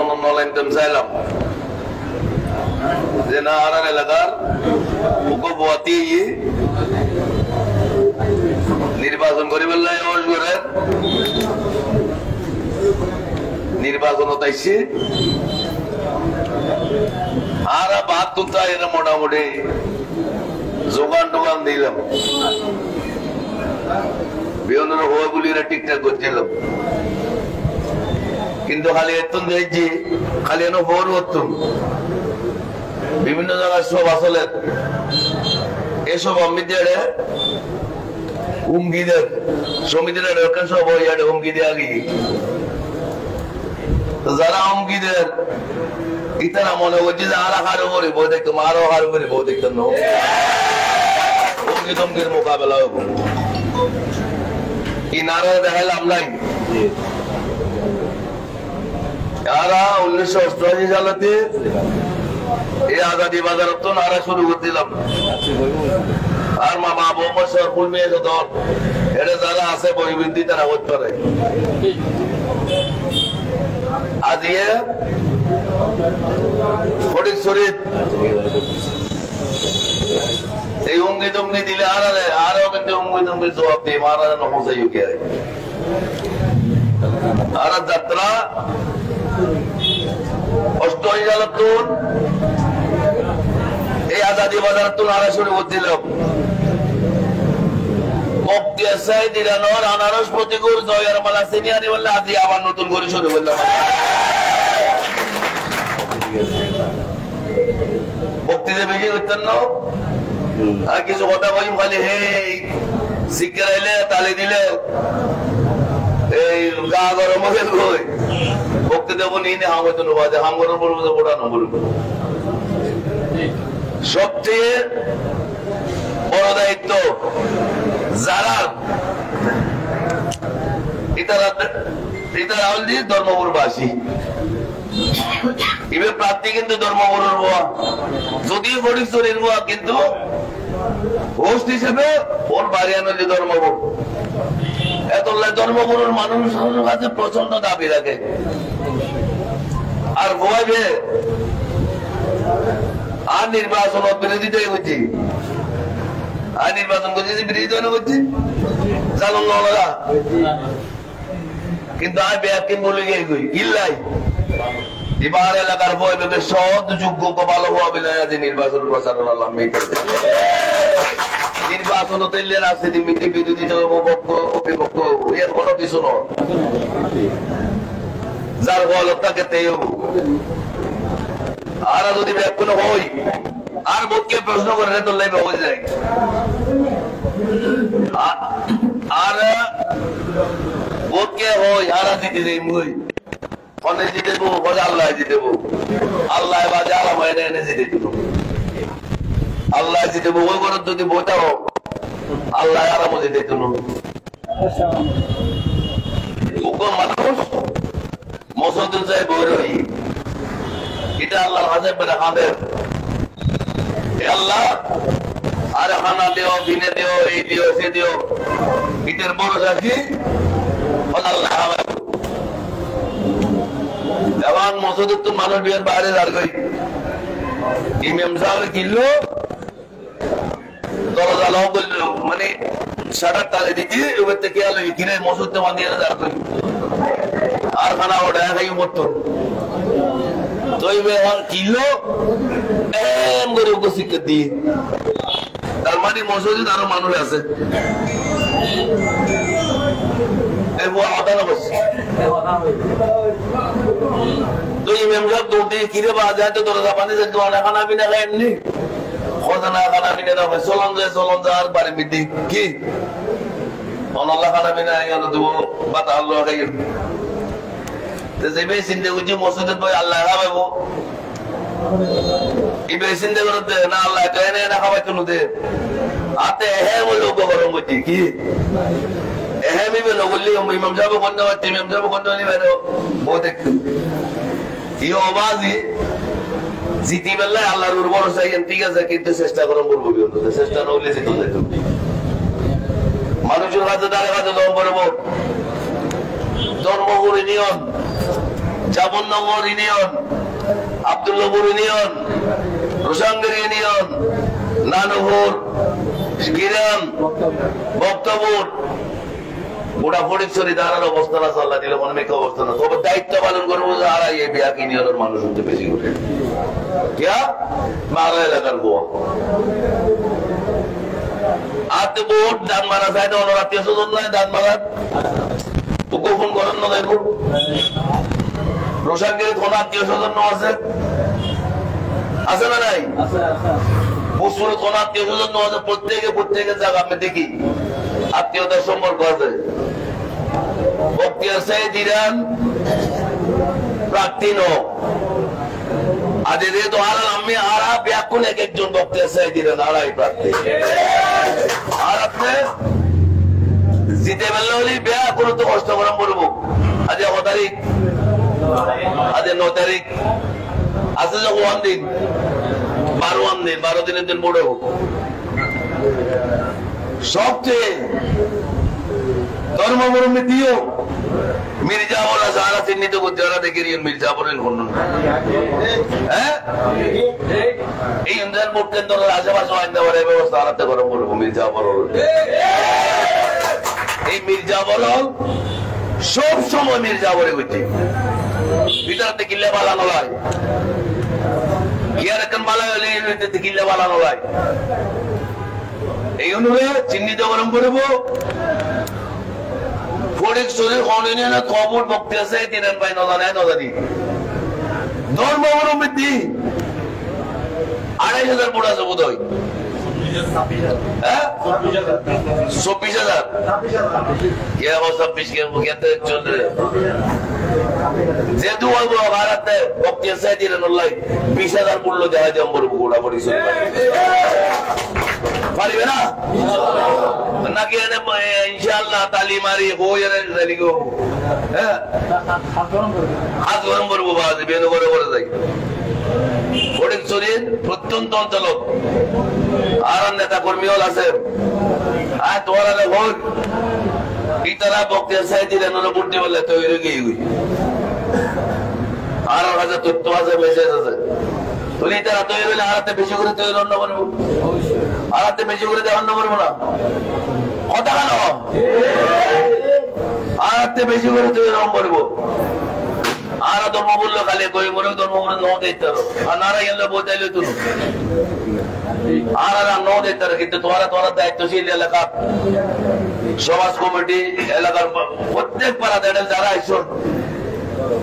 নির্বাচন নলাইনতাম চাইলাম যে না আর এলাকার উপবাতি নির্বাচন করি বললে নির্বাচন তাইছি আর বাদ তুলতে এরা মোটামুটি যোগান টোগান দিলাম বিভিন্ন হয়ে বলি এরা ঠিকঠাক করছিলাম কিন্তু খালি এতন দেখছি খালি এনে ভোর হতুম বিভিন্ন জায়গায় সব আসলে এসব অমিতারে হুমকি দেয় সমিতিরা সব হুমকি দিয়ে আগে যারা হুমকি দেয় ইতারা মনে করছে যে আর হার উপরে বই দেখতাম আরো হার উপরে বই দেখতাম না হুমকি ধমকির মোকাবেলা হবো কি নারা দেখাইলাম নাই তারা 1988 সালেতে এই আজাদি বাজারত তো নারা শুরু করে দিলাম আর মামা মোহাম্মদ সরফুল মেয়ে দল এটা যারা আছে বইবৃদ্ধি তারা করতে পারে আজ ফটিক শরীফ এই উঙ্গি টুঙ্গি দিলে আরো কিন্তু উঙ্গি টুঙ্গির জবাব দিয়ে মারা নমসাই কে আর যাত্রা 88 সালের তুন এই আজাদি বাজার তুন আড়া শুরু করছিলাম আনারস প্রতিকূল জয়ের মালা সিনিয়ারি বললে আজ আবার নতুন করে শুরু করলাম বক্তৃতা বেশি করতেন না আর কিছু কথা বলি খালি হে শিক্ষা এলে তালি দিলে এই গা গরম হয়ে গই বক্তৃতা বলি হাম হয়তো নবাজে হাম গরম বলবো তো ওটা না বলবো সবচেয়ে বড় দায়িত্ব যারা ইতারা হল ধর্মপুরবাসী এবার প্রার্থী কিন্তু ধর্মপুরের বোয়া যদিও ফটিকছড়ির বোয়া কিন্তু হোস্ট হিসেবে ওর বাড়ি আনলে ধর্মপুর এত ধর্মপুরের মানুষের কাছে প্রচন্ড দাবি রাখে আর ভয় আর নির্বাচন বিরোধিতাই হচ্ছে আর নির্বাচন করছে বিরোধিতা করছে চালন লাগা কিন্তু আর ব্যাকিং বলে গিয়ে ইল্লাই এবার এলাকার বই লোকের সৎ যোগ্য ভালো হবে নির্বাচন প্রচারণা নির্বাচন তৈরি রাজনীতি মিটি বিরোধী পক্ষ বিপক্ষ এর কোনো কিছু নয় যার বল তাকে তেও আর যদি ব্যাকুল হই আর বোধকে প্রশ্ন করে তো লাইবে হয়ে যায় আর বোধকে হই আর দিতে দেই মুই অনেক দিতে দেবো বলে আল্লাহ দিতে দেবো আল্লাহ বাজে আলাম এনে দিতে দেবো আল্লাহ দিতে দেবো ওই করে যদি বোঝাও আল্লাহ আরাম দিতে দেবো মানুষ মসজিদ যায় বই রই এটা আল্লাহর হাজার বেড়া হাঁদের আল্লাহ আরে খানা দিও দিনে দিও এই দিও সে দিও ইটের বড় সাথী আল্লাহ এবং মসজিদের তো মানুষ বিয়ের বাইরে দাঁড় করি ইমাম সাহেব কিনলো দরজা লাও করলো মানে সাটার তালে দিচ্ছি এবার থেকে আলো কিনে মসজিদে বাঁধিয়ে দাঁড় করি আর খানা ওটা খাই মরতো কিনলো এম করে উপস্থিত দিয়ে তার মানে মসজিদে আরো মানুষ আছে কিরে বা যায় তো দরজা পানি খানা পিনা খাই এমনি খানা পিনা না চলন যায় আর বাড়ি মিটি কি অনল্লা খানা পিনা দেবো বাতা আল্লাহ খাই চিন্তা করছি মসজিদের বই আল্লাহ খাবাইবো এবার চিন্তা করতে না আল্লাহ না খাবাই তো দে হাতে হ্যাঁ বলে উপকরণ করছি কি হ্যাঁ মিবে নগরলি ইমাম সাহেব বন্ধ পাচ্ছি ইমাম সাহেব বন্ধ নিবে বউ দেখতে ইয়ে অবাজি জিতি বেলায় আল্লাহর উর্বর চাইছেন ঠিক আছে কিন্তু চেষ্টা করো বলবো চেষ্টা না হলে জিত যেত মানুষের কাছে তার কাছে দম করব ধর্মগুলি নিয়ম চাপননগর ইউনিয়ন, আব্দুল্লাহপুর ইউনিয়ন, রোশাঙ্গের ইউনিয়ন, নানুপুর, গিরাম, বক্তপুর, গোটা ফটিকছড়ি দাঁড়ার অবস্থান আছে। আল্লাহ দিলে অনেক অবস্থান আছে। তবে দায়িত্ব পালন করবো আর এই বিয়াক ইউনিয়নের মানুষ হতে বেশি করে কিয়া বাংলা এলাকার গোয়া আতে ভোট দান মারা যায় না। অন্য আত্মীয় স্বজন নাই দান মারার গোপন করেন না। দেখুন রোশাঙ্গের কোন আত্মীয় স্বজন আছে আছে না নাই? বছরে কোন আত্মীয় স্বজন আছে? প্রত্যেকের জায়গা আমি দেখি আত্মীয়তার সম্পর্ক আছে। বক্তিয়ার সাহেব ইরান প্রার্থী নো আজ তো আমি আর ব্যাকুল এক একজন বক্তিয়ার সাহেব ইরান আড়াই প্রার্থী আর আপনি জিতে বেলা হলে বেয়া কোনো তো কষ্ট করাম বলবো। আজ 9 তারিখ, আজ 9 তারিখ আছে যখন দিন 12 দিনের দিন বড় হোক। সবচেয়ে ধর্মমরমে দিও মির্জাফর যারা চিহ্নিত করতে যারা দেখে মির্জাফরের ঘটনা হ্যাঁ এই ইন্ডিয়ান ভোট কেন্দ্রের আশেপাশে আইন দেওয়ার ব্যবস্থা আলাদা করে বলবো। মির্জাফর এই মির্জাফর সব সময় মির্জাফরে হইতে ভিতরে কিল্লে বালানো হয় ইয়ার এখন বালা হলে কিল্লে বালানো হয়। এই অনুযায়ী চিহ্নিত গরম করবো। ফটিকছড়ির ইউনিয়নে খবর বক্তি আছে তিনান ভাই নজানি ধর্মবৃদ্ধি ২৮,০০০ ভোট আছে বোধ হয় ২৬,০০০ যেহেতু ভারতে বক্তি আছে তিনান ২০,০০০ মূল্য দেওয়া দিয়ে বলবো গোড়া পরিচয় পারিবে না নাকি ইনশাআল্লাহ তালিম আরি হাত গরম করবো বেনু করে করে যাই। ফটিকছড়ির প্রত্যন্ত অঞ্চল আর নেতা কর্মী হল আছে আর তোমার ভোট ইতারা বক্তিয়ার সাহেব দিলেন ভোট বললে তৈরি গিয়ে আর কাছে তথ্য আছে মেসেজ আছে তুই তারা তৈরি হলে আরাতে বেশি করে তৈরি অন্য করবো আরাতে বেশি করে দেওয়া অন্য করবো না কথা কেন আরাতে বেশি করে তৈরি রং করবো আর ধর্ম বললো খালি কই মনে ধর্ম বলে ন দিতে আর নারা গেলে বোঝাইলে তুই আর ন দিতে কিন্তু তোমার দায়িত্বশীল এলাকা সমাজ কমিটি এলাকার প্রত্যেক পাড়াতে যারা আইসো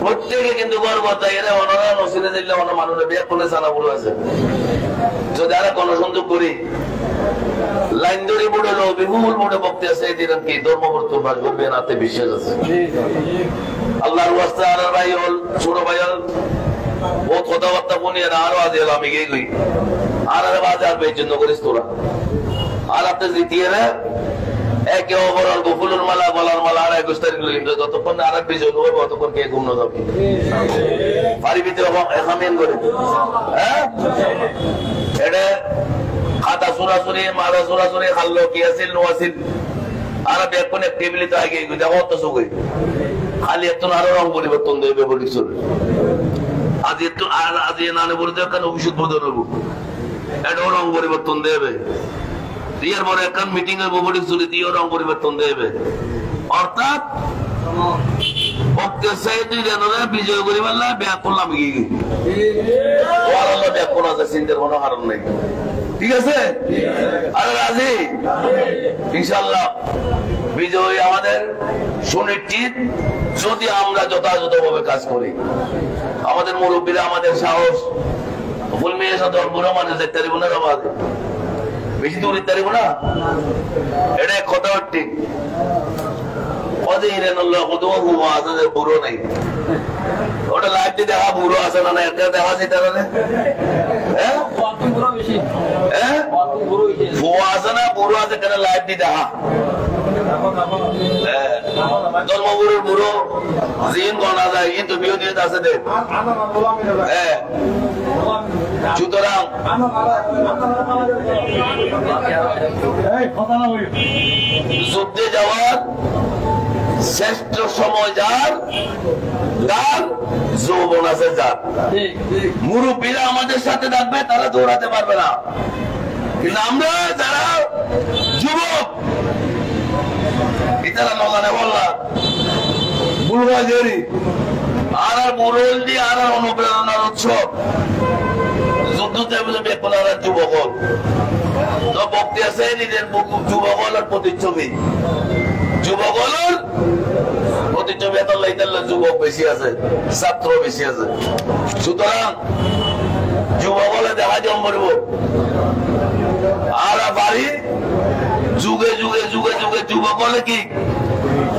প্রত্যেকে কিন্তু গর্ব এরা অনরা নসিলে দিলে অন্য মানুষের বিয়ে করে জানা বলে আছে। যদি আর গণসংযোগ করি লাইন ধরে বলে বিপুল মোটে বক্তি আছে এই দিন কি ধর্মবর্তন বাস করবে নাতে বিশ্বাস আছে। আল্লাহর ওয়াস্তে আর ভাই হল ছোট ভাই হল বহুত কথাবার্তা বনিয়ে আরো আজ এলো আমি গিয়ে গই আর বাজার পেয়ে জন্য করিস তোরা আর আপনি জিতিয়ে না একে অপরাল ফুলের মালা গলার মালা ২১ তারিখ যতক্ষণ আর বিজয় নেবো ততক্ষণ কে ঘুম না যাবে পারিবি তো এখান করে হ্যাঁ এটা খাতা চুরাচুরি মারা চুরাচুরি খাল্লো কি আছিল নো আছিল আর এখন টেবিলে তো আগে দেখো তো চোখে খালি এখন আরো রং পরিবর্তন দেবে বলিছিল আজ একটু আর আজ নানে বলে দেখ কেন অভিষেক বোধ নেবো এটাও রং পরিবর্তন দেবে ইয়ার পরে এখন মিটিং এর বলিক চুরি দিয়েও রং পরিবর্তন দেবে অর্থাৎ বিজয় করি পারলে ব্যাগ করলাম গিয়ে ব্যাগ করা আছে চিন্তার কোনো কারণ নেই। ঠিক আছে আরে রাজি ইনশাল্লাহ বিজয় আমাদের সুনিশ্চিত যদি আমরা যথাযথভাবে কাজ করি। আমাদের মুরব্বীরা আমাদের সাহস ফুল মেয়ে সাথে বুড়ো মানুষ দেখতে পারিব না আমাদের বেশি দূর দিতে পারিব না এটা কথা ঠিক বুড়ো নেই ওটা লাইফ দেখা বুড়ো আছে না একটা দেখা যেতে আছে না বুড়ো আছে কেন লাইফ দি দেখা জন্মগুরুর বুড়ো জিন গণা যায় কিন্তু বিয়ে দিয়ে আছে দেখ সুতরাং যুদ্ধে যাওয়ার শ্রেষ্ঠ সময় যার তার যৌবন আছে যার। মুরব্বীরা আমাদের সাথে থাকবে, তারা দৌড়াতে পারবে না, কিন্তু আমরা যারা যুবক ইতারা নগানে বললা বুলবাজারি আর বুরল দিয়ে আর অনুপ্রেরণার উৎসব যুদ্ধতে বেপনার যুবক তো ভক্তি আছে নিজের যুবক হলার প্রতিচ্ছবি, যুবক হলার প্রতিচ্ছবি এত লাইতাল্লা যুবক বেশি আছে, ছাত্র বেশি আছে। সুতরাং যুবক হলে দেখা জম করব আর বাড়ি যুগে যুগে যুগে যুগে যুবক হলে কি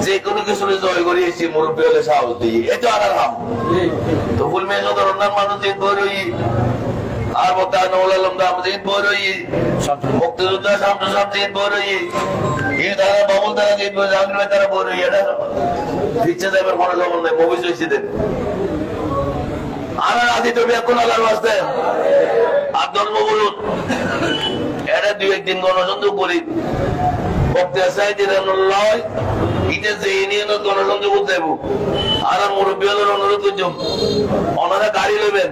যে কোনো কিছু জয় করিয়েছি মুরব্বী হলে সাহস দিয়ে এটা আর হাম তো ফুল মেয়ে ধরনের মানুষ যে বই আর বর্তমান বই মুক্তিযোদ্ধা শামসু সাহেব জিত বই তারা বাবুল তারা জিত বই জাহাঙ্গীর ভাই তারা বই এটা দিচ্ছে যাবার কোনো জমন নাই মুভি চলছে আর আদি তো এখন আলার বাঁচতে আর ধর্ম বলুন এটা দুই একদিন গণসংযোগ করি ভক্তি আছে লয় ইটা যে নিয়ে গণসংযোগ করতে যাবো আর মুরব্বী হলের অনুরোধ করছ ওনারা গাড়ি লইবেন,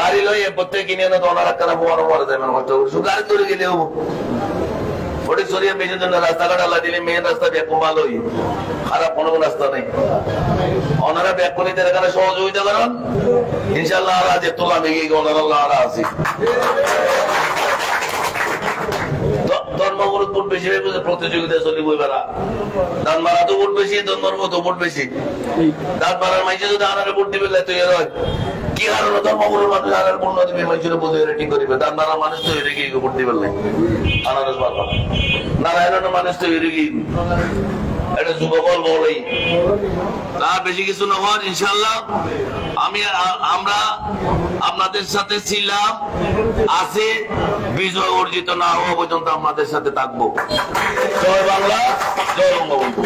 গাড়ি লইয়ে প্রত্যেক কিনে এনে তো ওনারা কেন বড় বড় যাবেন গাড়ি ধরে গেলে হবো ওটি সরিয়ে মেয়ের জন্য রাস্তাঘাট আল্লাহ দিলে মেয়ের রাস্তা ব্যাগ ভালো খারাপ কোনো রাস্তা নেই। ওনারা ব্যাগ করিতে এখানে সহযোগিতা করেন ইনশাল্লাহ আল্লাহ যে তোলা মেঘে ওনারা আল্লাহ আরা আছি ধর্মগুরু ভোট বেশি প্রতিযোগিতা চলি বই বেড়া দান মারা তো ভোট বেশি ধর্ম তো ভোট বেশি দান মারার মাইছে যদি আনারে ভোট দিবে তৈরি হয় কি কারণে ধর্মগুরুর মানুষ আনার পূর্ণ দিবে মাইছিল বোধ রেটিং করিবে দান মারার মানুষ তো এরে গিয়ে ভোট দিবে আনারস বাবা নারায়ণের মানুষ তো এরে গিয়ে এটা যুবকল বলেই তা বেশি কিছু নয়। ইনশাল্লাহ আমরা আপনাদের সাথে ছিলাম, আছে, বিজয় অর্জিত না হওয়া পর্যন্ত আপনাদের সাথে থাকবো। জয় বাংলা, জয় বঙ্গবন্ধু।